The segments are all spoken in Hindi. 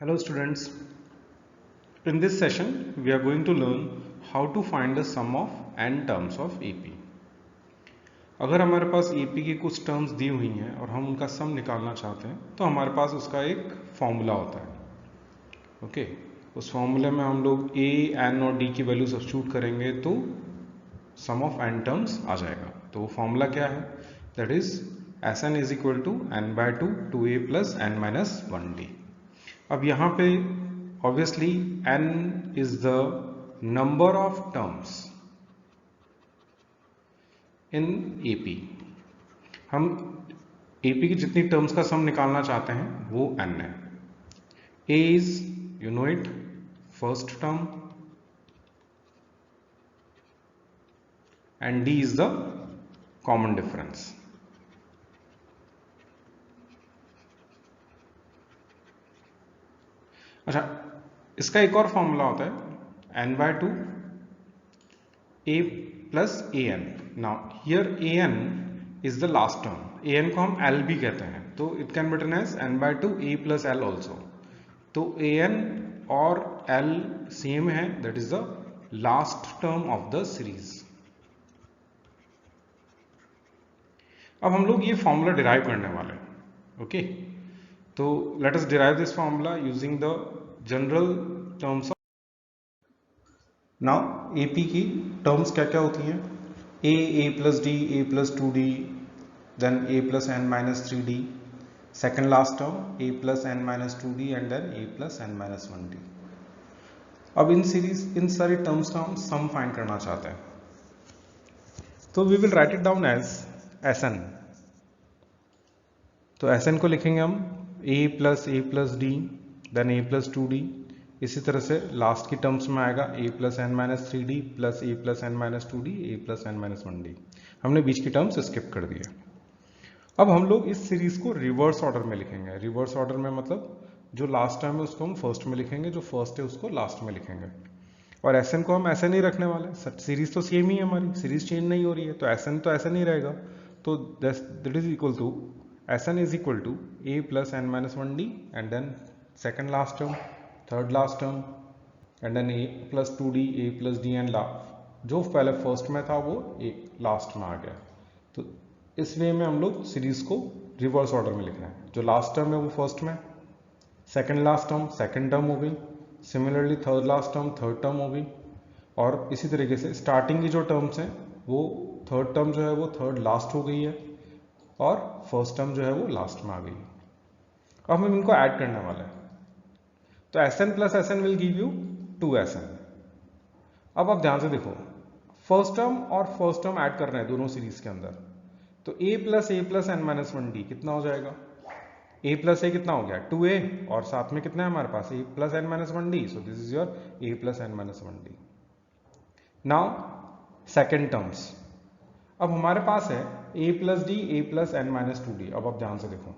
Hello students, in this session we are going to learn how to find the sum of n terms of AP. अगर हमारे पास AP की कुछ टर्म्स दी हुई हैं और हम उनका सम निकालना चाहते हैं तो हमारे पास उसका एक फॉर्मूला होता है। ओके, उस फॉर्मूले में हम लोग A, N और D की वैल्यू सब्स्टिट्यूट करेंगे तो सम ऑफ n टर्म्स आ जाएगा। तो वो फॉर्मूला क्या है? That is Sn is equal to n/2 2a plus n minus 1d। अब यहाँ पे obviously n is the number of terms in AP। हम AP की जितनी टर्म्स का सम निकालना चाहते हैं वो n है। A is, you know it, first term and D is the common difference। अच्छा, इसका एक और फॉर्मूला होता है n/2 a plus an। Now here an is the last term. an को हम l भी कहते हैं, तो it can be written as n/2 a plus l also. तो an और l सेम है, that is the last term of the series. अब हम लोग ये फॉर्मूला डिराइव करने वाले हैं। ओके, तो let us derive this formula using the general terms. Now AP की टर्म्स क्या क्या होती हैं? a plus d, a plus 2d, then a plus n minus 3d, second last term a plus n minus 2d and then a plus n minus 1d। अब इन सारी टर्म्स का हम सम फाइंड करना चाहते हैं, तो we will write it down as Sn। तो Sn को लिखेंगे हम a plus d then a plus 2d। इसी तरह से लास्ट की टर्म्स में आएगा a plus n minus 3d plus a plus n minus 2d a plus n minus 1d। हमने बीच की टर्म्स स्किप कर दिए। अब हम लोग इस सीरीज को रिवर्स ऑर्डर में लिखेंगे। रिवर्स ऑर्डर में मतलब जो लास्ट टर्म है उसको हम फर्स्ट में लिखेंगे, जो फर्स्ट है उसको लास्ट में लिखेंगे। और Sn को हम ऐसे नहीं रखने वाले, सीरीज तो सेम ही है, हमारी सीरीज चेंज नहीं हो रही है, तो Sn तो ऐसा नहीं रहेगा। तो that is equal to Sn is equal to a plus n minus 1d and then second last term, third last term and then a plus 2d, a plus d and जो पहले फर्स्ट में था वो लास्ट में आ गया। तो इस वे में हम लोग सीरीज को रिवर्स ऑर्डर में लिख रहे हैं। जो लास्ट टर्म है वो फर्स्ट में, second last term second term हो गई, similarly third last term third term हो गई, और इसी तरीके से स्टार्टिंग की जो टर्म्स हैं वो थर्ड टर्म जो है वो थर्ड लास्ट हो गई है और फर्स्ट टर्म जो है वो लास्ट में आ गई है। अब हम इनको ऐड करने वाले हैं, तो Sn plus Sn will give you 2Sn। अब आप ध्यान से देखो, फर्स्ट टर्म और फर्स्ट टर्म ऐड कर रहे हैं दोनों सीरीज के अंदर, तो a plus n minus 1d कितना हो जाएगा? a प्लस a कितना हो गया? 2a, और साथ में कितना है हमारे पास? a plus n minus 1d, so this is your a plus n minus 1d। Now second terms, अब हमारे पास है a plus d, a plus n minus 2d। अब आप ध्यान से देखो,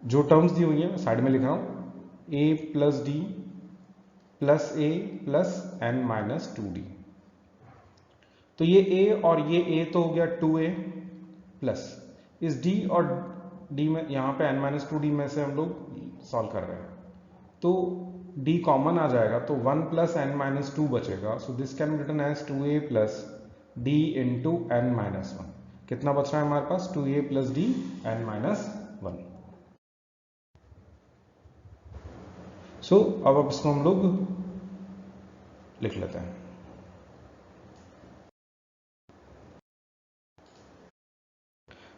जो टर्म्स दी हुई है मैं साइड में लिख रहा हूं, a plus D plus a plus n minus 2d। तो ये a और ये a तो हो गया 2a प्लस इस d और d में, यहां पे n माइनस 2d में से हम लोग सॉल्व कर रहे हैं, तो d कॉमन आ जाएगा, तो 1 प्लस n माइनस 2 बचेगा। So this can be written as 2a plus d into n minus 1। कितना बच रहा है हमारे पास? 2a plus d n minus 1। So अब इसको हम लोग लिख लेते हैं।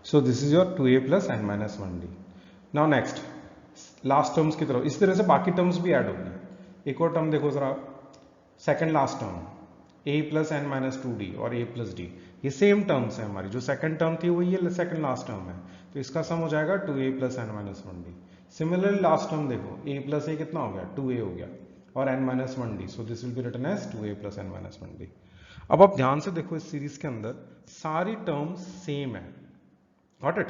So this is your 2a plus n minus 1d। Now next last terms की तरफ, इस तरह से बाकी टर्म्स भी ऐड होगी। एक और टर्म देखो जरा, second last term a plus n minus 2d और a प्लस d, ये सेम टर्म्स है हमारी। जो सेकेंड टर्म थी वो ये सेकेंड लास्ट टर्म है, तो इसका सम हो जाएगा 2a plus n minus 1d। Similarly last term देखो, a प्लस a कितना हो गया? 2a हो गया, और n minus 1d, so this will be written as 2a plus n minus 1d। अब आप ध्यान से देखो, इस सीरीज के अंदर सारी टर्म्स सेम है। Got it?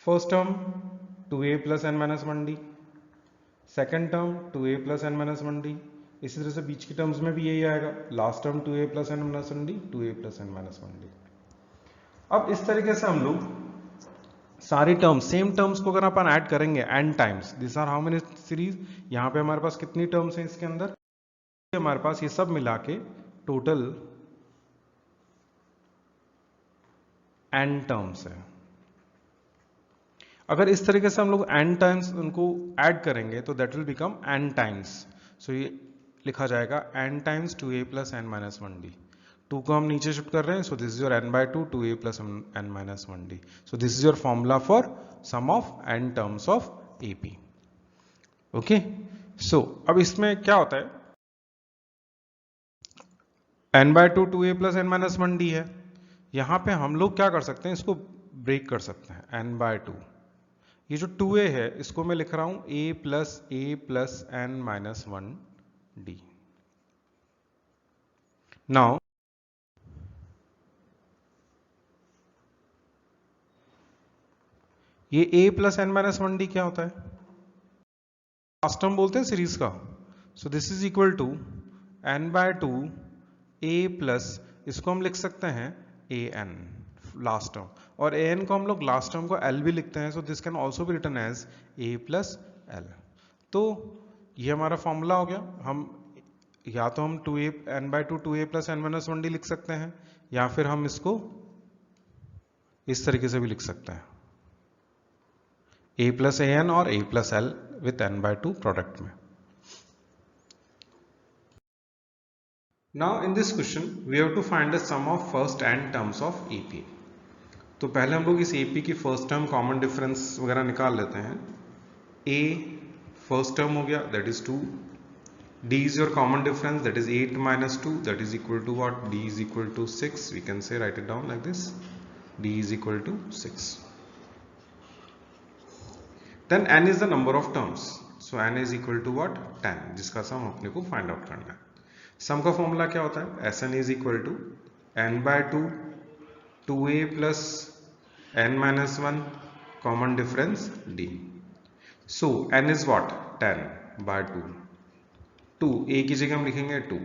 First term 2a plus n minus 1d, second term 2a plus n minus 1d, इसी तरह से बीच की टर्म्स में भी यही आएगा, last term 2a plus n minus 1d, 2a plus n minus 1d। अब इस तरीके से हम लोग सारी टर्म्स, सेम टर्म्स को अगर अपन ऐड करेंगे n times, this are how many series, यहाँ पे हमारे पास कितनी टर्म्स हैं इसके अंदर, हमारे पास ये सब मिला के टोटल n टर्म्स है। अगर इस तरीके से हम लोग n टाइम्स उनको ऐड करेंगे तो that will become n times, so ये लिखा जाएगा n times 2a plus n minus 1d। 2 को हम नीचे शिफ्ट कर रहे हैं, so this is your n by 2 2a plus n minus 1d। So this is your formula for sum of n terms of AP। Okay, so अब इसमें क्या होता है, n by 2 2a plus n minus 1d है, यहां पे हम लोग क्या कर सकते हैं, इसको ब्रेक कर सकते हैं। n बाय 2, ये जो 2a है इसको मैं लिख रहा हूं a plus n minus 1d। Now ये a plus n minus 1d क्या होता है, लास्ट टर्म बोलते हैं सीरीज का। So this is equal to n by 2 a plus, इसको हम लिख सकते हैं an लास्ट टर्म, और an को हम लोग लास्ट टर्म को l भी लिखते हैं, so this can also be written as a plus l। तो ये हमारा फॉर्मूला हो गया। हम या तो हम 2a n by 2 2a plus n minus 1d लिख सकते हैं, या फिर हम इसको इस तरीके से भी लिख सकते हैं, a प्लस an और a plus l with n by 2 product में। Now in this question we have to find the sum of first n terms of AP। तो पहले हम लोग इस AP की फर्स्ट टर्म कॉमन डिफरेंस वगैरह निकाल लेते हैं। A फर्स्ट टर्म हो गया, that is 2, D is your common difference, that is 8 minus 2, that is equal to what, D is equal to 6, we can say, write it down like this, D is equal to 6। Then n is the number of terms, so n is equal to what, 10, जिसका सम अपने को फाइंड आउट करना है। सम का फॉर्मूला क्या होता है, Sn is equal to n by 2 2a plus n minus 1 common difference d। So n is what, 10 by 2, 2 a की जगह हम लिखेंगे 2,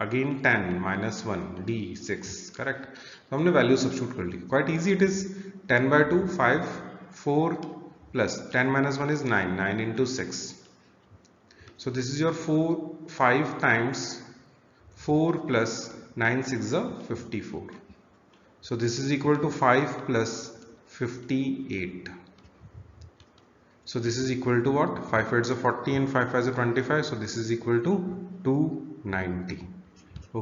अगेन 10 माइनस 1 d 6, करेक्ट। तो हमने वैल्यू सब्स्टिट्यूट कर ली, quite easy it is. 10 by 2 5, 4 plus 10 minus 1 is 9, 9 into 6, so this is your 5 times 4 plus 9 6 is 54, so this is equal to 5 plus 58, so this is equal to what, 5 8 is 40 and 5 5 is 25, so this is equal to 290।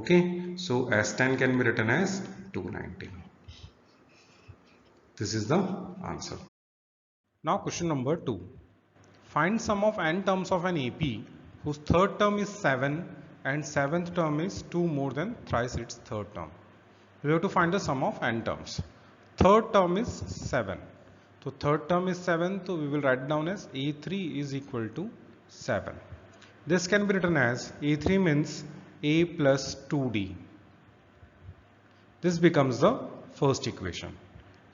okay, so S10 can be written as 290, this is the answer। now question number 2, find sum of n terms of an AP whose third term is 7 and seventh term is 2 more than thrice its third term। We have to find the sum of n terms। Third term is 7, so third term is 7, so we will write down as A3 is equal to 7। This can be written as A3 means A plus 2D। This becomes the first equation,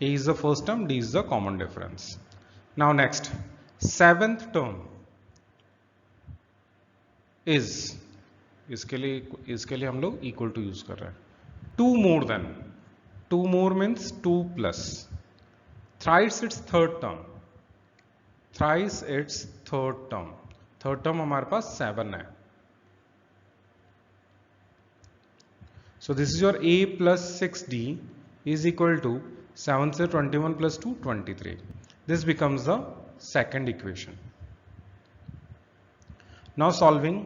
A is the first term, D is the common difference। now next, seventh term is, इसके लिए हम लोग इक्वल टू यूज कर रहे हैं। 2 more than, 2 more means 2 plus, thrice it's third term, thrice it's third term, third term हमारे पास 7 है, so this is your a plus 6d is equal to 7 से 21 plus 2 23। This becomes the second equation. Now solving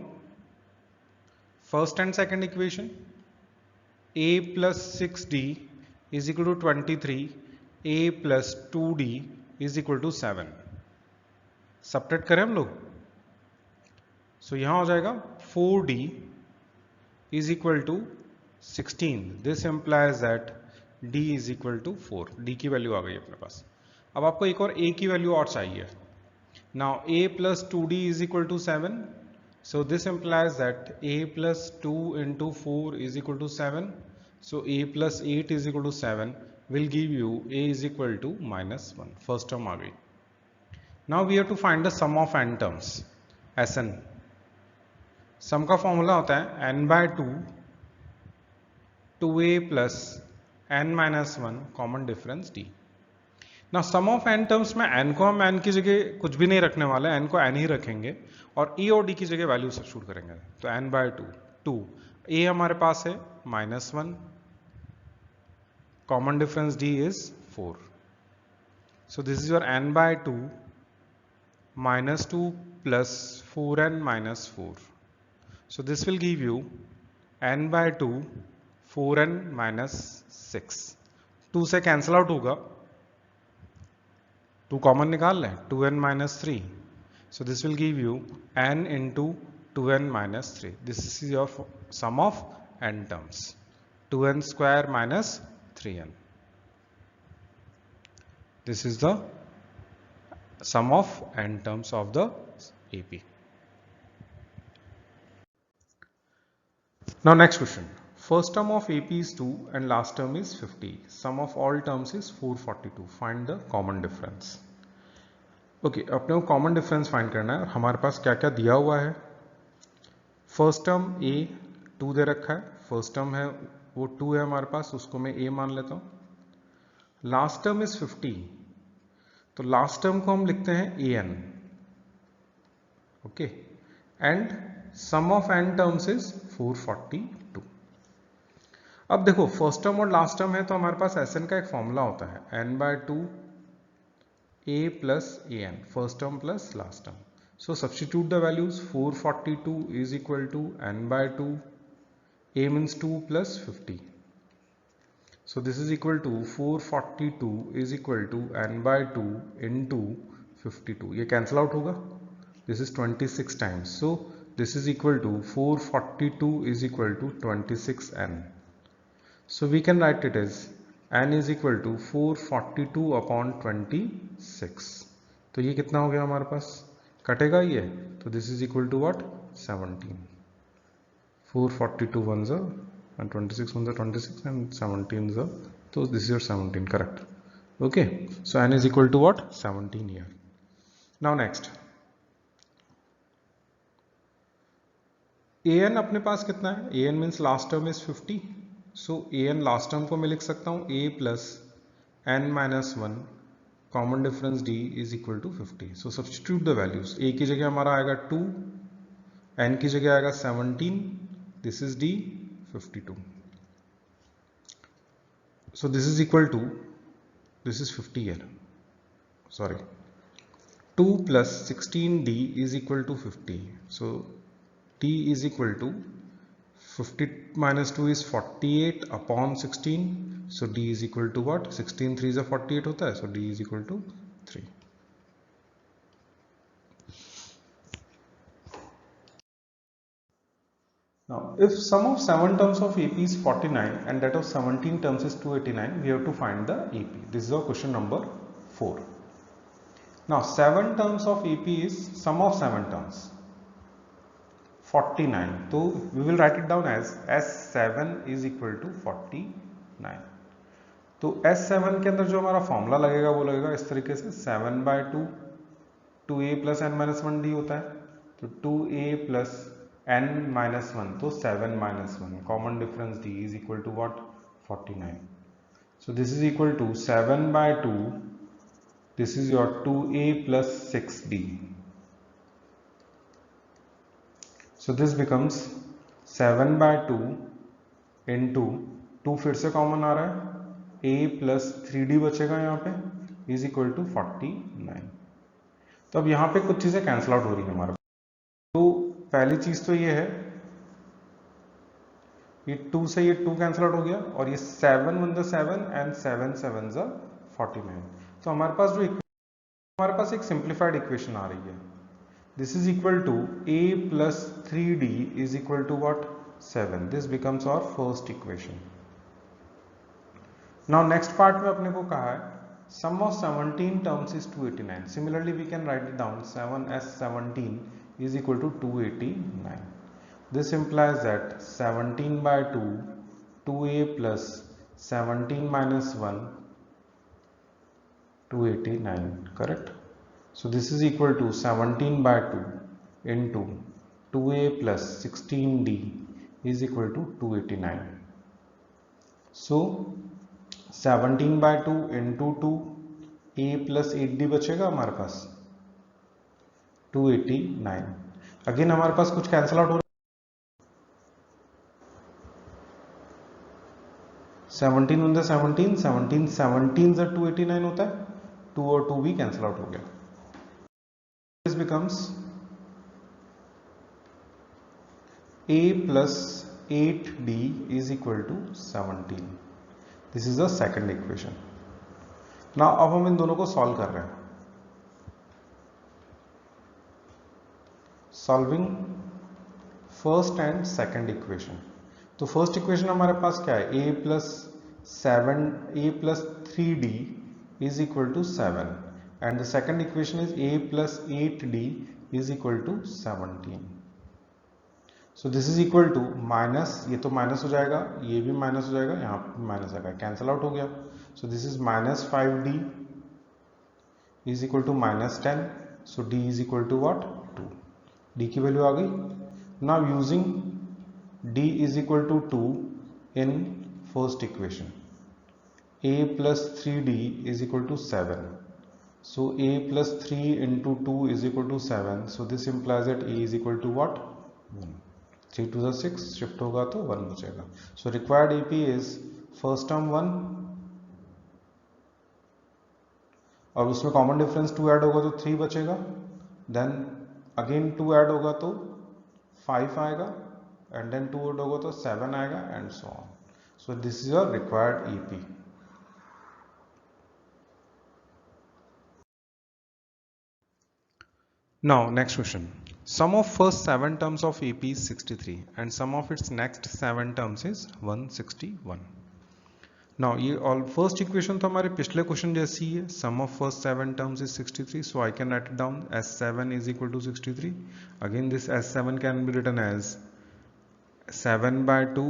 first and second equation, a plus 6d is equal to 23, a plus 2d is equal to 7। Subtract करें हम लोग, सो यहां हो जाएगा 4d is equal to 16। This implies that d is equal to 4, d की वैल्यू आ गई अपने पास। अब आपको एक और a की वैल्यू और चाहिए। now a plus 2d is equal to 7, so this implies that a plus 2 into 4 is equal to 7, so a plus 8 is equal to 7 will give you a is equal to minus 1, first term आ गई। now we have to find the sum of n terms, Sn। सम का फॉर्मूला होता है n by 2 2a plus n minus 1 common difference d। ना सम ऑफ एन टर्म्स में एन को हम एन की जगह कुछ भी नहीं रखने वाले, एन को एन ही रखेंगे और ई और डी की जगह वैल्यू सब्स्टिट्यूट करेंगे। तो एन बाय टू ए हमारे पास है -1, common difference D is 4. So this is your n by 2 -2 plus 4n minus 4. So this will give you n by 2 4n minus 6. 2 से कैंसिल आउट होगा, 2 कॉमन निकाल लें, 2n minus 3. So this will give you n into 2n minus 3. This is your sum of n terms. 2n square minus 3n. This is the sum of n terms of the AP. Now next question. First term of AP is 2 and last term is 50. Sum of all terms is 442. Find the common difference. Okay, अपने को common difference find करना है और हमारे पास क्या क्या दिया हुआ है. First term A 2 दे रखा है, first term है वो 2 है हमारे पास, उसको मैं A मान लेता हूँ. लास्ट टर्म इज 50, तो लास्ट टर्म को हम लिखते हैं an. Okay, and sum of n terms is 442. अब देखो फर्स्ट टर्म और लास्ट टर्म है तो हमारे पास Sn का एक फॉर्मूला होता है n by 2 a plus an, first term plus last term. So substitute the values. 442 is equal to n by 2, a means 2 plus 50. So this is equal to 442 is equal to n by 2 into 52. ये cancel out होगा. This is 26 times. So this is equal to 442 is equal to 26n. So we can write it as n is equal to 442 upon 26. तो ये कितना हो गया हमारे पास? कटेगा ये. तो this is equal to what? 17. 442 ones are and 26 ones are 26 and 17 is so this is your 17, correct. Okay, so n is equal to what? 17 here. Now next, an अपने पास कितना है? an means last term is 50. So an last term को मैं लिख सकता हूँ a plus n minus 1 common difference d is equal to 50. So substitute the values. a की जगह हमारा आएगा 2, n की जगह आएगा 17, this is d 52. So this is equal to, this is 50 here, sorry, 2 plus 16d is equal to 50. So d is equal to 50 minus 2 is 48 upon 16. So d is equal to what? 16 3 is 48 होता है. So d is equal to 3. Now, if sum of 7 terms of AP is 49 and that of 17 terms is 289, we have to find the AP. This is our question number 4. Now, 7 terms of AP is sum of 7 terms 49. So, we will write it down as S7 is equal to 49. तो S7 के अंदर जो हमारा फॉर्मूला लगेगा वो लगेगा इस तरीके से 7 by 2 2a plus n minus 1 d होता है. तो 2a plus n minus 1, तो 7 minus 1, common difference d is equal to what? 49. So this is equal to 7 by 2, this is your 2a plus 6d. So this becomes 7 by 2 into 2 फिर से कॉमन आ रहा है, a plus 3d बचेगा यहाँ पे is equal to 49. तो अब यहाँ पे कुछ चीजें कैंसिल आउट हो रही है हमारे. तो पहली चीज तो ये है, ये 2 से ये 2 कैंसिल आउट हो गया और ये 7 1 the 7 and 7 7 the 49. तो हमारे पास जो हमारे पास एक सिंप्लीफाइड इक्वेशन आ रही है. This is equal to a plus 3d is equal to what? 7. This becomes our first equation. Now next part में अपने को कहा है sum of 17 terms is 289. Similarly we can write it down 7s17 is equal to 289. This implies that 17 by 2 2a plus 17 minus 1 289, correct. So this is equal to 17 by 2 into 2a plus 16d is equal to 289. So 17 by 2 into 2 a plus 8d बचेगा हमारे पास 289। अगेन हमारे पास कुछ कैंसिल आउट हो रहा है, 17 वन 17, 17 17 से 289 होता है, 2 और 2 भी कैंसिल आउट हो गया। This becomes a plus 8d is equal to 17। This is the second equation. Now अब हम इन दोनों को सॉल्व कर रहे हैं। Solving first and second equation. तो फर्स्ट इक्वेशन हमारे पास क्या है, a plus 3d is equal to 7 and the second equation is a plus 8d is equal to 17। So this is equal to minus, ये तो माइनस हो जाएगा, ये भी माइनस हो जाएगा, यहाँ पे माइनस आएगा, कैंसिल आउट हो गया। So this is minus 5d is equal to minus 10। So d is equal to what, 2। d की वैल्यू आ गई। Now using d is equal to 2 in first equation, a plus 3d is equal to 7। So a plus 3 into 2 is equal to 7। So this implies that a is equal to what, 1। 3 to the 6 shift होगा तो 1 बचेगा। So required AP is first term 1 और उसमें कॉमन डिफरेंस 2 ऐड होगा तो 3 बचेगा, देन अगेन 2 ऐड होगा तो 5 आएगा एंड देन 2 ऐड होगा तो 7 आएगा and so on. So this is your required AP। Now next question. Sum of first 7 terms of AP is 63 and sum of its next 7 terms is 161। Now ये all first equation तो हमारे पिछले क्वेश्चन जैसी है, sum of first 7 terms is 63, so I can write it down as 7 is equal to 63। Again this S7 can be written as 7 by 2,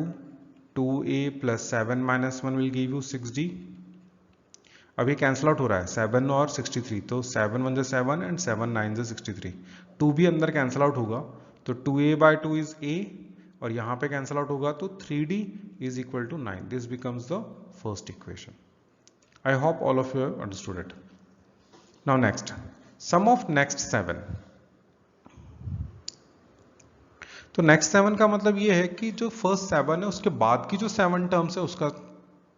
2a plus 7 minus 1 will give you 6d। अब ये कैंसिल आउट हो रहा है 7 और 63, तो 7 1 जा 7 एंड 7 9 जा 63, 2 भी अंदर कैंसिल आउट होगा तो 2a by 2 इज a और यहाँ पे कैंसिल आउट होगा तो 3d is equal to 9। This becomes the first equation. I hope all of you have understood it. Now next, sum of next 7। तो नेक्स्ट 7 का मतलब ये है कि जो फर्स्ट 7 है उसके बाद की जो 7 टर्म्स है उसका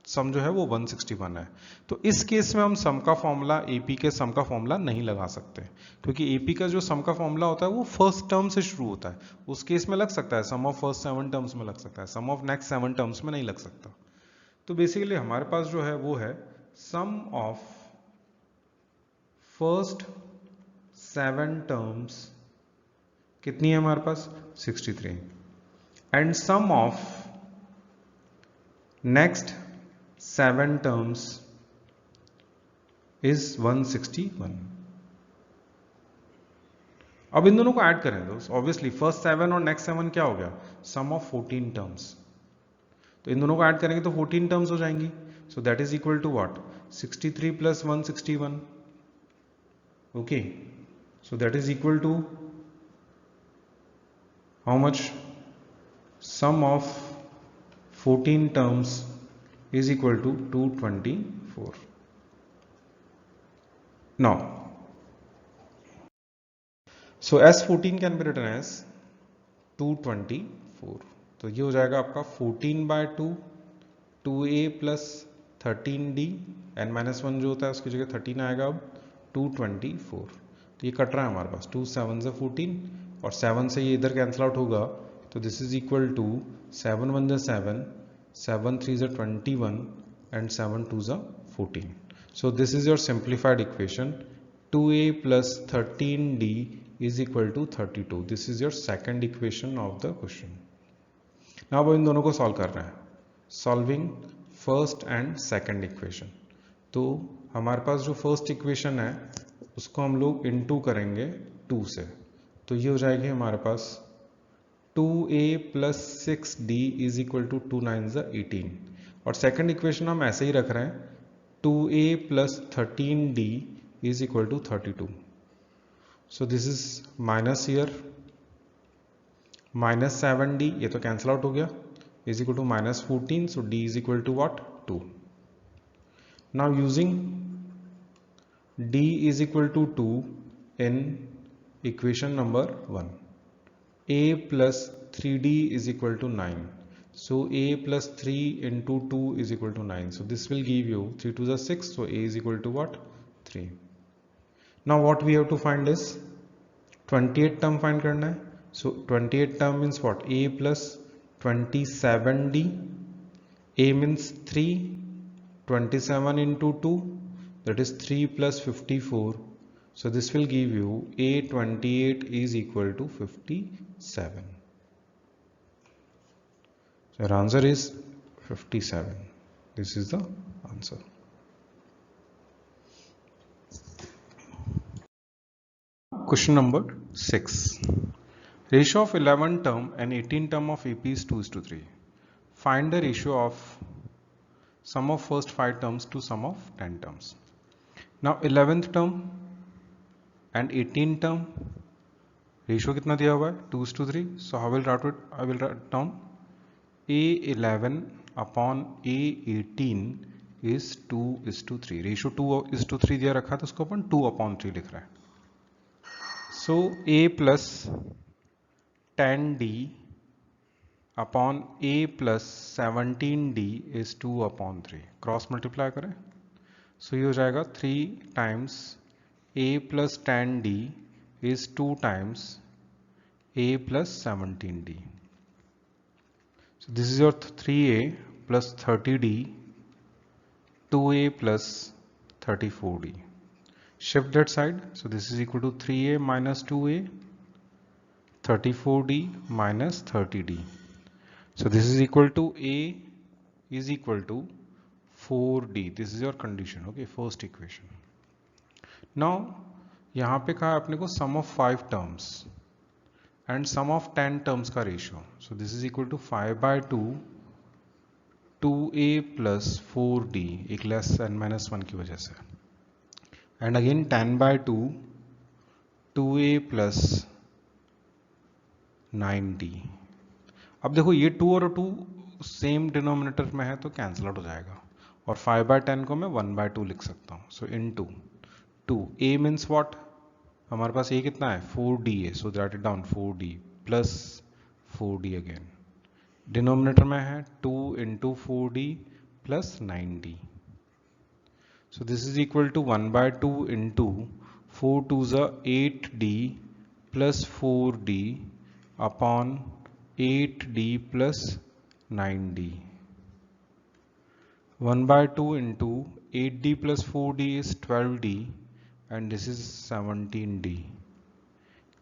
सम जो है वो 161 है। तो इस केस में हम सम का फॉर्मूला AP के सम का फॉर्मूला नहीं लगा सकते क्योंकि AP का जो सम का फॉर्मूला होता है वो फर्स्ट टर्म से शुरू होता है। उस केस में लग सकता है, सम ऑफ फर्स्ट 7 टर्म्स में लग सकता है, सम ऑफ नेक्स्ट 7 टर्म्स में नहीं लग सकता। तो बेसिकली हमारे पास जो है वो है सम ऑफ फर्स्ट 7 टर्म्स कितनी है हमारे पास, 63 and sum of next 7 terms is 161। अब इन दोनों को ऐड करें दोस्त, ऑब्वियसली फर्स्ट 7 और नेक्स्ट 7 क्या हो गया, सम ऑफ 14 टर्म्स। तो इन दोनों को ऐड करेंगे तो 14 टर्म्स हो जाएंगी। So that is equal to what, 63 plus 161। Okay, so that is equal to how much, sum of 14 terms is equal to 224। Now, so S14 can be written as 224। तो ये हो जाएगा आपका 14 by 2, 2a plus 13d n minus 1 जो होता है उसकी जगह 13 आएगा अब 224। तो ये कट रहा है हमारे पास, 2 7 से 14 और 7 से ये इधर कैंसिल आउट होगा तो दिस इज इक्वल टू 7 1 जा 7, 7 3 is 21 and 7 2 is 14। So this is your simplified equation, 2a plus 13d is equal to 32। This is your second equation of the question। Now अब इन दोनों को सॉल्व कर रहे हैं, solving first and second equation. तो हमारे पास जो फर्स्ट इक्वेशन है उसको हम लोग इनटू करेंगे 2 से, तो ये हो जाएगी हमारे पास 2a plus 6d is equal to 2 9 is 18 और सेकंड इक्वेशन हम ऐसे ही रख रहे हैं, 2a plus 13d is equal to 32। so this is minus here, minus 7d ये तो कैंसिल आउट हो गया, is equal to minus 14, so d is equal to what, 2। now using d is equal to 2 in equation number 1. a plus 3d is equal to 9. So a plus 3 into 2 is equal to 9. So this will give you 3 to the 6. So a is equal to what? 3. Now what we have to find is 28 term find करना है. So 28 term means what? A plus 27d. A means 3. 27 into 2, that is 3 plus 54. So this will give you A28 is equal to 57. So your answer is 57. This is the answer. Question number 6. Ratio of 11 term and 18 term of AP is 2:3. Find the ratio of sum of first 5 terms to sum of 10 terms. Now 11th term and 18 term ratio कितना दिया हुआ है? 2:3. So I will write down A11 upon A18 is 2:3. Ratio 2:3 दिया रखा है तो उसको अपन 2/3 लिख रहे हैं. So A plus 10d upon A plus 17d is 2/3. Cross multiply करें. So ये हो जाएगा 3 times A plus 10d is 2 times A plus 17d. So this is your 3A plus 30d, 2A plus 34d. Shift that side. So this is equal to 3A minus 2A, 34d minus 30d. So this is equal to A is equal to 4d. This is your condition. Okay, first equation. Now यहाँ पे कहा आपने को sum of 5 terms and sum of 10 terms का ratio. So this is equal to 5/2 2a plus 4d, एक less n minus 1 की वजह से, and again 10/2 2a plus 9d. अब देखो ये 2 और 2 सेम डिनोमिनेटर में है तो कैंसिल आउट हो जाएगा, और 5/10 को मैं 1/2 लिख सकता हूँ. So into 2. a means what? हमारे पास a कितना है? 4d है. So write it down 4d plus 4d again. Denominator में है 2 into 4d plus 9d. So this is equal to 1/2 into 4 2s are 8d plus 4d upon 8d plus 9d. 1/2 into 8d plus 4d is 12d and this is 17d.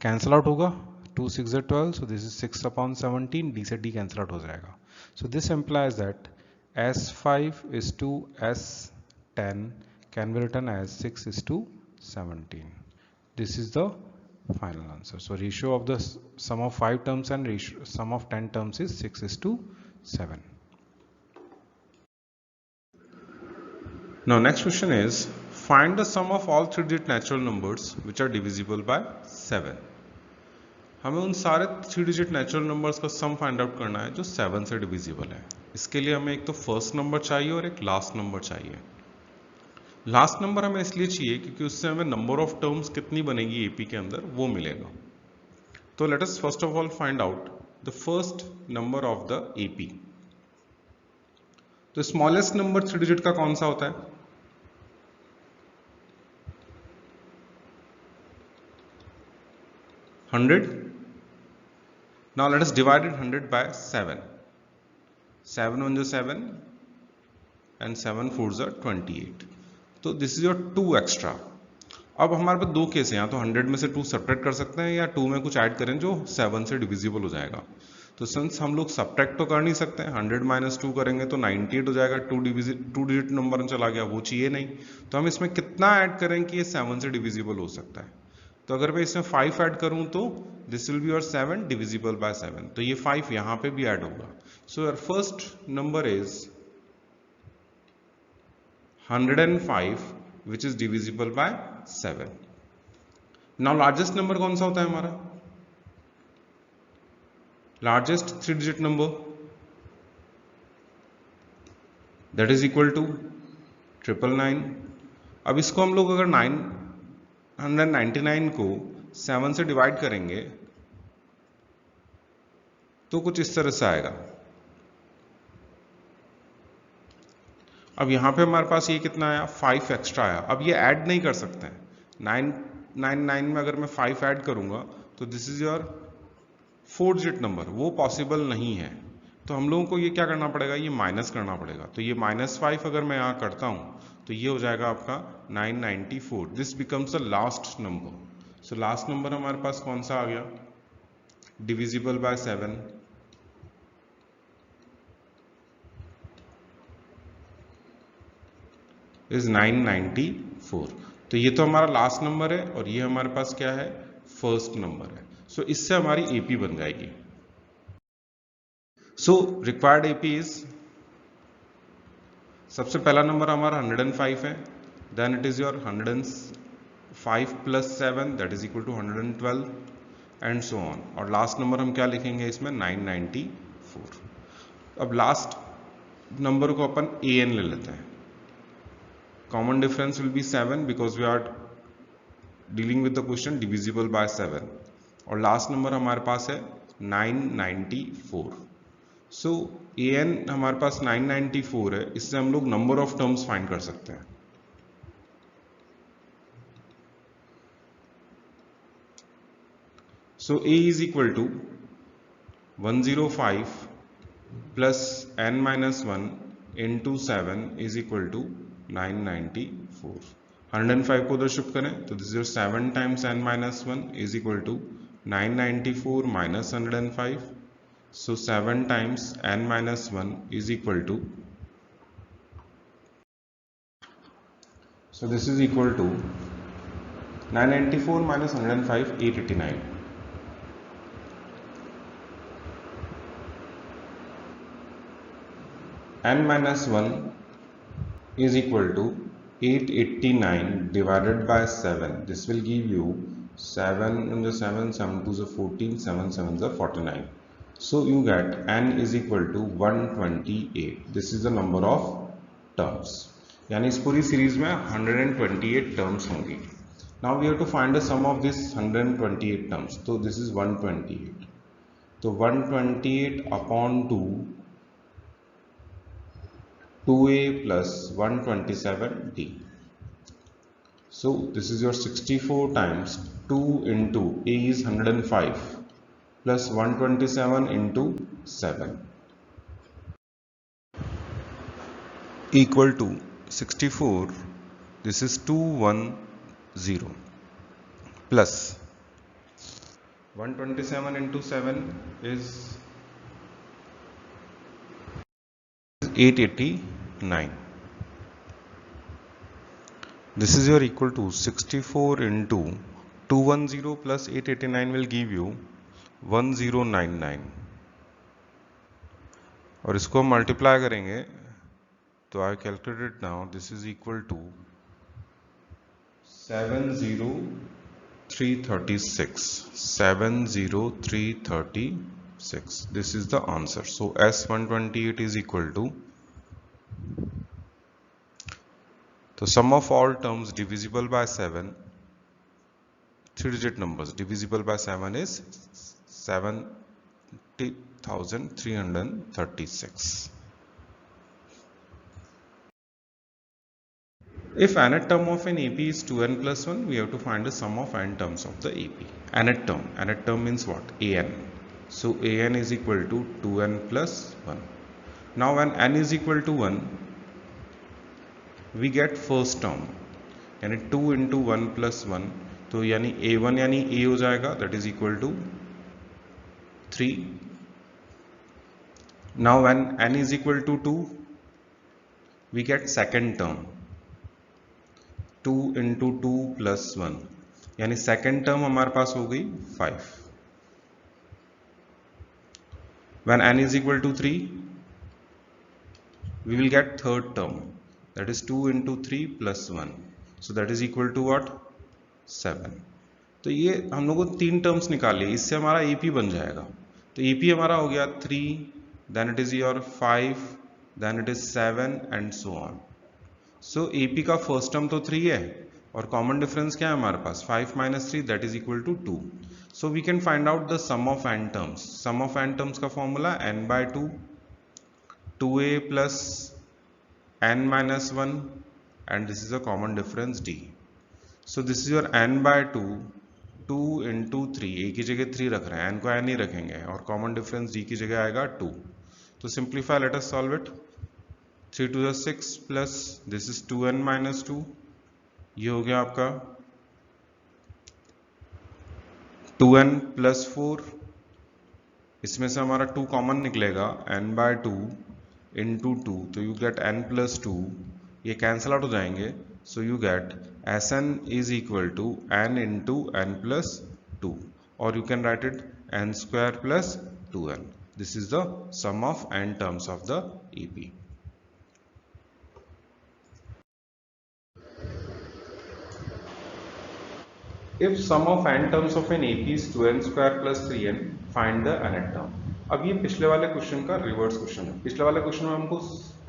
Cancel out होगा. 2 6 are 12. So this is 6/17. d से d कैंसिल आउट हो जाएगा. So this implies that S5 is to S10 can be written as 6:17. This is the final answer. So ratio of the sum of 5 terms and sum of 10 terms is 6:7. Now next question is, find the sum of all 3-digit natural numbers which are divisible by 7. हमें उन सारे 3-digit नेचुरल नंबर्स का सम फाइंड आउट करना है जो 7 से डिविजिबल है. इसके लिए हमें एक तो फर्स्ट नंबर चाहिए और एक लास्ट नंबर चाहिए. लास्ट नंबर हमें इसलिए चाहिए क्योंकि उससे हमें नंबर ऑफ टर्म्स कितनी बनेगी एपी के अंदर वो मिलेगा. तो let us first of all find out the first number of the AP. तो स्मॉलेस्ट नंबर 3 डिजिट का कौन सा होता है? $100. Now let us divide it 100 by 7. 7 1 is 7 and 7 4s are 28. तो दिस इज योर 2 एक्स्ट्रा. अब हमारे पास दो केस हैं, या तो 100 में से 2 सब्ट्रैक्ट कर सकते हैं या 2 में कुछ ऐड करें जो 7 से डिविजिबल हो जाएगा. तो सिंस हम लोग सब्ट्रैक्ट तो कर नहीं सकते हैं, 100 माइनस 2 करेंगे तो 98 हो जाएगा. 2 डिजिट नंबर चला गया, वो चाहिए नहीं. तो हम इसमें कितना ऐड करें कि ये 7 से डिविजिबल हो सकता है? तो अगर मैं इसमें 5 ऐड करूं तो this will be your 7 divisible by 7. तो ये 5 यहां पे भी ऐड होगा. So your first number is 105 which is divisible by 7. Now largest number कौन सा होता है हमारा? Largest 3 digit number that is equal to 999. अब इसको हम लोग अगर 999 को 7 से डिवाइड करेंगे तो कुछ इस तरह से आएगा। अब यहां पे हमारे पास ये कितना आया, 5 एक्स्ट्रा आया। अब ये ऐड नहीं कर सकते हैं, 999 में अगर मैं 5 ऐड करूंगा तो this is your 4 digit number, वो पॉसिबल नहीं है। तो हम लोगों को ये क्या करना पड़ेगा, ये माइनस करना पड़ेगा। तो ये -5 अगर मैं यहाँ करता हूँ तो ये हो जाएगा आपका 994। This becomes the last number. So last number हमारे पास कौन सा आ गया, डिविजिबल बाय 7, इज 994। तो ये तो हमारा लास्ट नंबर है और ये हमारे पास क्या है, फर्स्ट नंबर है। सो इससे हमारी एपी बन जाएगी। सो रिक्वायर्ड एपी इज, सबसे पहला नंबर हमारा 105 है, then it is your 105 plus 7 that is equal to 112 and so on. और लास्ट नंबर हम क्या लिखेंगे इसमें, 994। अब लास्ट नंबर को अपन an ले लेते हैं। Common difference will be 7 because we are dealing with the question divisible by 7 और लास्ट नंबर हमारे पास है 994। सो an हमारे पास 994 है, इससे हम लोग नंबर ऑफ टर्म्स फाइंड कर सकते हैं। सो a is equal to 105 plus n minus 1 into 7 is equal to 994। 105 को उधर शिफ्ट करें तो this is 7 times n minus 1 is equal to 994 minus 105। So 7 times n minus 1 is equal to, so this is equal to 994 minus 105, 889. n minus 1 is equal to 889 divided by 7. This will give you 7 into 7, 7 to the 14, 7 7 the 49. So you get n is equal to 128. This is the number of terms. यानी इस पूरी सीरीज में 128 टर्म्स होंगी। Now we have to find the sum of this 128 terms. तो this is 128. तो 128 upon 2, 2a plus 127d. So this is your 64 times 2 into a is 105. Plus 127 into 7 equal to 64. This is 210 plus 127 into 7 is 889. This is your equal to 64 into 210 plus 889 will give you 1099 और इसको हम मल्टीप्लाई करेंगे तो I calculated now this is equal to 70336 70336। This is the answer. So S128 is equal to, तो sum of all terms divisible by 7, 3 digit numbers divisible by 7 is 70,336. If nth term of an AP is 2n plus 1, we have to find the sum of n terms of the AP. Nth term means what? an. So an is equal to 2n plus 1. Now when n is equal to 1, we get first term, यानी 2 into 1 plus 1, तो यानी a1 यानी a हो जाएगा, that is equal to 3. Now when n is equal to 2, we get second term, 2 into 2 plus 1, यानी सेकेंड टर्म हमारे पास हो गई 5. When n is equal to 3, we will get third term, that is 2 into 3 plus 1, so that is equal to what? 7. तो ये हम लोगों को 3 टर्म्स निकाली, इससे हमारा AP बन जाएगा। तो AP हमारा हो गया 3, then it is your 5, then it is 7 and so on. So AP का फर्स्ट टर्म तो 3 है और कॉमन डिफरेंस क्या है हमारे पास 5 minus 3 that is equal to 2. So we can find out the sum of n terms. Sum of n terms का formula n by 2 2a plus n minus 1 and this is a common difference d. So this is your n by 2 2 into 3 a की जगह 3 रख रहे हैं n को n ही रखेंगे और common difference d की जगह आएगा 2. तो simplify let us solve it. 3 to the 6 plus this is 2n minus 2 ये हो गया आपका 2n plus 4 इसमें से हमारा 2 कॉमन निकलेगा n by 2 into 2 तो you get n plus 2 ये कैंसिल आउट हो जाएंगे so you get Sn is equal to n into n plus 2 और you can write it n square plus 2n. This is the sum of n terms of the EP. If sum of n terms of an AP is 2n square plus 3n, find the nth term. अब ये पिछले वाले क्वेश्चन का रिवर्स क्वेश्चन है. पिछले वाले क्वेश्चन में हमको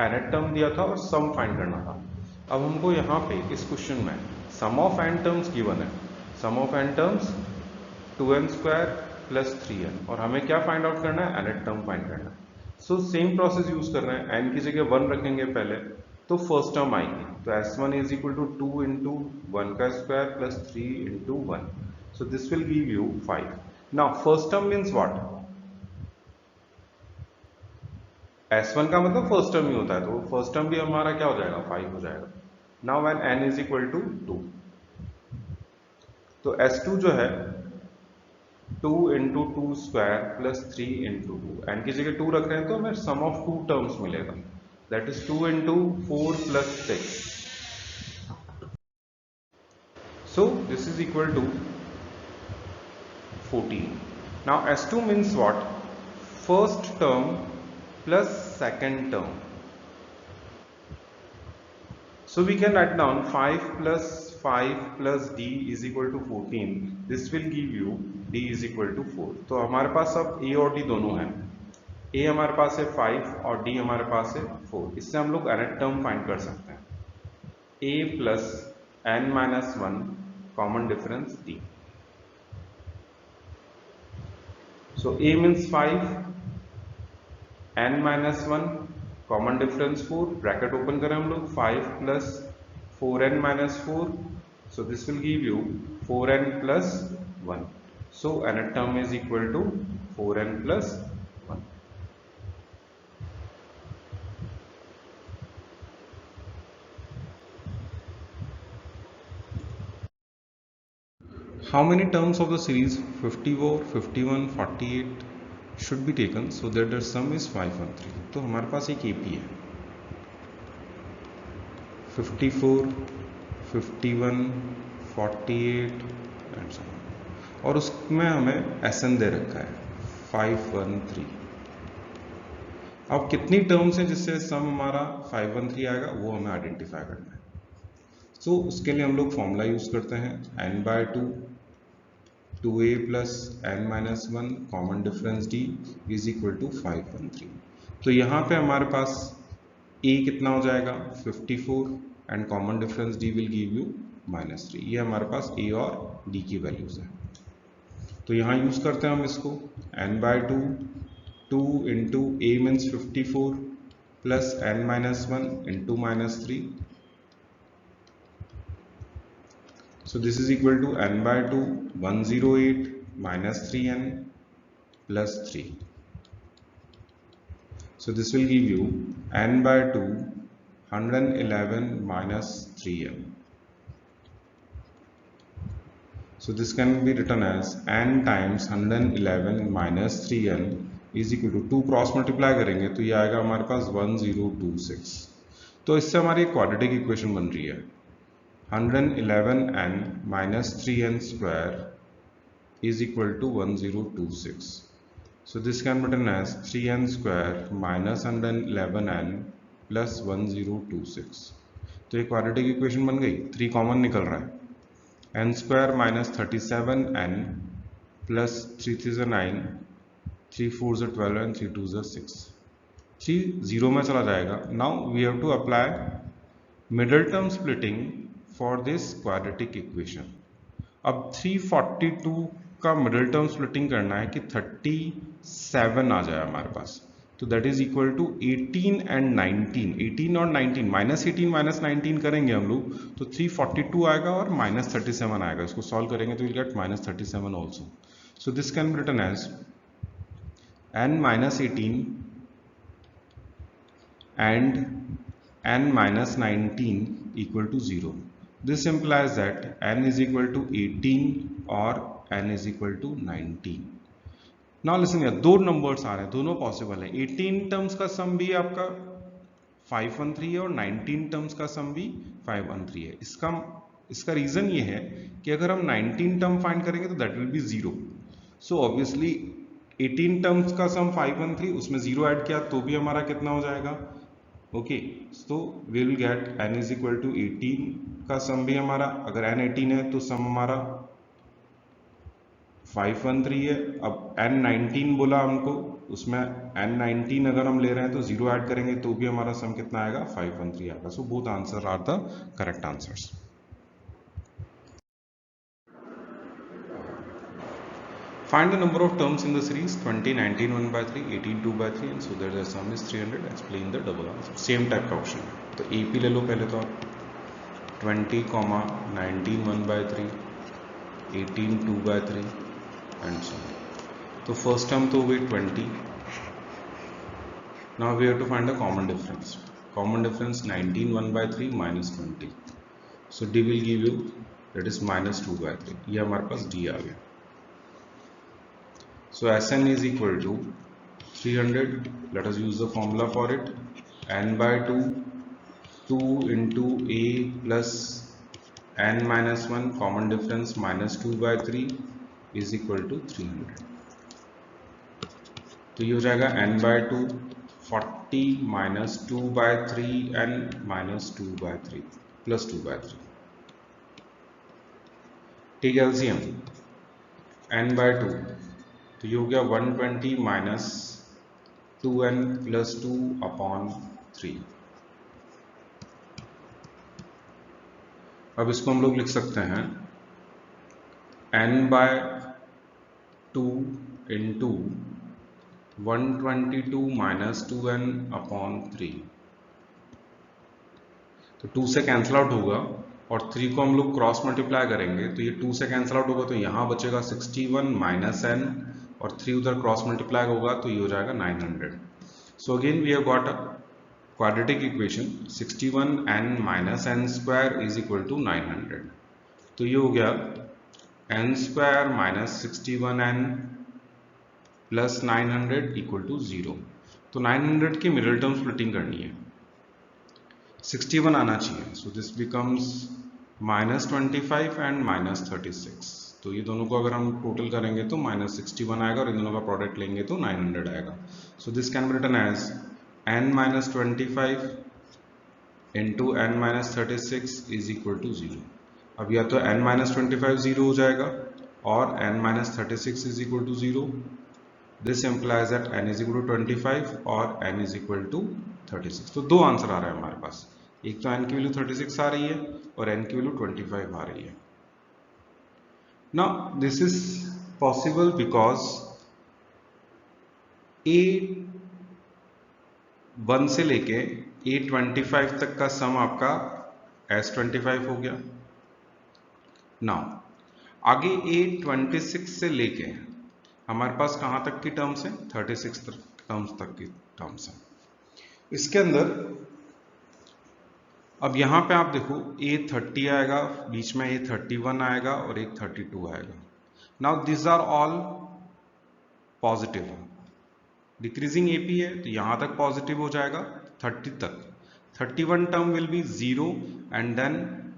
nth टर्म दिया था और सम फाइंड करना था. अब हमको यहाँ पे इस क्वेश्चन में sum of n terms given है. Sum of n terms 2n square plus 3n और हमें क्या फाइंड आउट करना है nth टर्म फाइंड करना है. सो सेम प्रोसेस यूज कर रहे हैं. n की जगह 1 रखेंगे पहले तो फर्स्ट टर्म आएगी. तो S1 is equal to 2 into 1 का square plus 3 into 1. So this will give you 5. Now first term means what. S1 का मतलब फर्स्ट टर्म ही होता है तो फर्स्ट टर्म भी हमारा क्या हो जाएगा 5 हो जाएगा. Now when n is equal to 2 तो S2 जो है 2 into 2 square plus 3 into 2 n की जगह 2 रख रहे हैं तो हमें सम ऑफ 2 टर्म्स मिलेगा. That is 2 into 4 plus 6. So this is equal to 14. Now S2 means what. First term plus second term. So we can write down 5 plus d is equal to 14. This will give you d is equal to 4. तो हमारे पास अब a और d दोनों हैं. a हमारे पास है 5 और d हमारे पास है 4. इससे हम लोग nth टर्म फाइंड कर सकते हैं. a plus n minus 1 common difference d. So a means 5 n minus 1 common difference 4 bracket open करें हम लोग 5 plus 4n minus 4 so this will give you 4n plus 1. So nth term is equal to 4n plus 1. How many terms of the series 54, 51, 48 should be taken so that their sum is 513. तो हमारे पास एक AP है 54, 51, 48 एंड सो ऑन और उसमें हमें SN दे रखा है 513. अब कितनी टर्म्स हैं जिससे सम हमारा 513 आएगा वो हमें आइडेंटिफाई करना है. सो उसके लिए हम लोग फॉर्मूला यूज करते हैं n by 2 2a plus n minus 1 common difference d is equal to 513. तो यहाँ पे हमारे पास a कितना हो जाएगा 54 and common difference d will give you -3. ये हमारे पास a और d की वैल्यूज है. तो यहाँ यूज करते हैं हम इसको n by 2 2 into a means 54 plus n minus 1 into -3. So this is equal to n by 2 108 minus 3n plus 3. So this will give you n by 2 111 minus 3n. So this can be written as n times 111 minus 3n is equal to 2 cross multiply करेंगे तो ये आएगा हमारे पास 1026. तो इससे हमारी क्वाड्रेटिक इक्वेशन बन रही है 111n minus 3n square is equal to 1026. So this can be written as 3n square minus 111n plus 1026. तो एक क्वाड्रेटिक इक्वेशन बन गई. 3 कॉमन निकल रहा है n square minus 37n plus 3 3 is 9 3 4 is 12 and 3 2 is 6. 3 0 में चला जाएगा. Now we have to apply middle term splitting for this quadratic equation. अब 342 का मिडल टर्म स्प्लिटिंग करना है कि 37 आ जाए हमारे पास, तो that is equal to 18 and 19, 18 और 19, -18 -19 करेंगे हम लोग तो 342 आएगा और -37 आएगा। इसको सॉल्व करेंगे तो will get -37 also. So this can be written as n minus 18 and n minus 19 equal to 0. This implies that n is equal to 18 or n is equal to 19. Now listen here, दो नंबर्स आ रहे हैं, दोनों पॉसिबल है। 18 टर्म्स का सम भी आपका 513 है और 19 टर्म्स का सम भी 513 है। इसका रीजन ये है कि अगर हम 19 टर्म फाइंड करेंगे तो that will be 0। So obviously 18 terms का सम 513, उसमें 0 ऐड किया तो भी हमारा कितना हो जाएगा, okay. So we will get n is equal to 18 का सम भी हमारा, अगर n 18 है तो सम हमारा 513 है। अब n 19 बोला हमको, उसमें n 19 अगर हम ले रहे हैं तो 0 ऐड करेंगे तो भी हमारा सम कितना आएगा, 513 आएगा। So both answer are the correct answers. Find the number of terms in the series 20, 19, 1 by 3, 18, 2 by 3 and so that the sum is 300. Explain the double answer. Same type का ऑप्शन है, तो AP ले लो पहले तो आप 20, 19, 1 by 3, 18, 2 by 3 and so on. तो फर्स्ट टर्म तो हो गई 20. Now we have to find the common difference. Common difference 19, 1 by 3 minus 20. So D will give you that is minus 2 by 3. ये हमारे पास D आ गया। So Sn is equal to 300. Let us use the formula for it. N by 2, 2 into A plus n minus 1, common difference minus 2 by 3 is equal to 300. तो ये हो जाएगा n by 2, 40 minus 2 by 3 and minus 2 by 3 plus 2 by 3. ठीक है LCM n by 2, तो ये हो गया 120 माइनस 2n प्लस 2 अपॉन 3। अब इसको हम लोग लिख सकते हैं n by 2 into 122 minus 2n upon 3। तो 2 से कैंसिल आउट होगा और 3 को हम लोग क्रॉस मल्टीप्लाई करेंगे तो ये 2 से कैंसिल आउट होगा, तो यहाँ बचेगा 61 माइनस n और 3 उधर क्रॉस मल्टीप्लाई होगा तो ये हो जाएगा 900। So again we have got a quadratic equation 61n minus n square is equal to 900। तो ये हो गया n square minus 61n plus 900 equal to 0। तो 900 की मिडिल टर्म स्प्लिटिंग करनी है, 61 आना चाहिए। So this becomes minus 25 and minus 36। तो ये दोनों को अगर हम टोटल करेंगे तो माइनस 61 आएगा और इन दोनों का प्रोडक्ट लेंगे तो 900 आएगा। So this can be written as n minus 25 into n minus 36 is equal to 0। अब या तो n माइनस 25 0 हो जाएगा और n minus 36 is equal to 0। This implies that n is equal to 25 और n इज इक्वल टू 36। तो दो आंसर आ रहा है हमारे पास, एक तो n की वैल्यू 36 आ रही है और n की वैल्यू 25 आ रही है। Now this is possible because A1 से लेके A25 तक का सम आपका S25 हो गया। Now आगे A26 से लेके हमारे पास कहाँ तक की टर्म्स है, 36 टर्म्स तक की टर्म्स है। इसके अंदर अब यहाँ पे आप देखो A30 आएगा, बीच में A31 आएगा और A32 आएगा। Now this are all positive, decreasing AP है तो यहाँ तक पॉजिटिव हो जाएगा 30 तक। 31 term will be 0 and then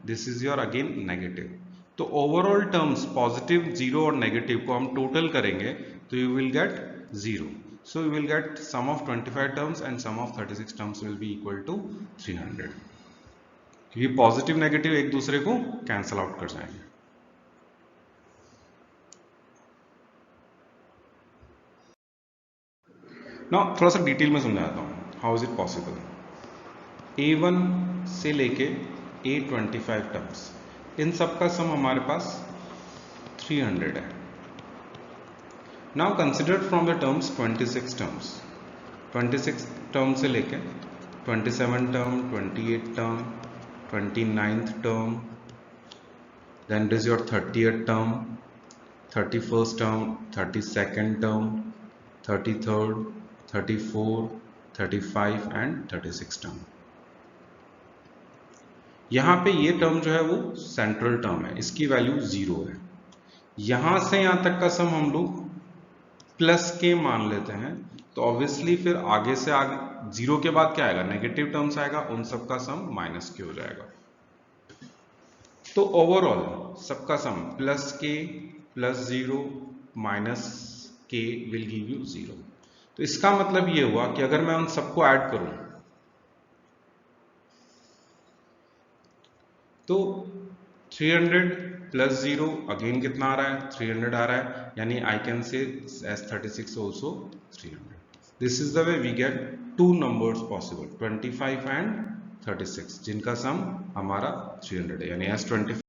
this is your again negative. तो ओवरऑल टर्म्स पॉजिटिव, 0 और नेगेटिव को हम टोटल करेंगे तो you will get 0। So you will get sum of 25 terms and sum of 36 terms will be equal to 300, क्योंकि पॉजिटिव नेगेटिव एक दूसरे को कैंसल आउट कर जाएंगे। ना थोड़ा सा डिटेल में समझाता हूँ how is it possible. A1 से लेके A25 टर्म्स, इन सब का सम हमारे पास 300 है। Now consider from the terms 26 terms, 26 term से लेके 27 term, 28 term, 29th term, then it is your 30th term, 31st term, 32nd term, 33rd, 34, 35 and 36 term. यहाँ पे ये टर्म जो है वो सेंट्रल टर्म है, इसकी वैल्यू 0 है। यहां से यहां तक का सम हम लोग प्लस के मान लेते हैं, तो ऑब्वियसली फिर आगे से आगे 0 के बाद क्या आएगा, नेगेटिव टर्म्स आएगा, उन सब का सम माइनस के हो जाएगा। तो ओवरऑल सबका सम प्लस के प्लस 0 माइनस के विल गिव यू 0। तो इसका मतलब ये हुआ कि अगर मैं उन सबको ऐड करूं तो 300 प्लस 0 अगेन कितना आ रहा है, 300 आ रहा है, यानी I can say S 36 also 300। This is the way we get two numbers possible, 25 and 36, जिनका सम हमारा 300 है, यानी S25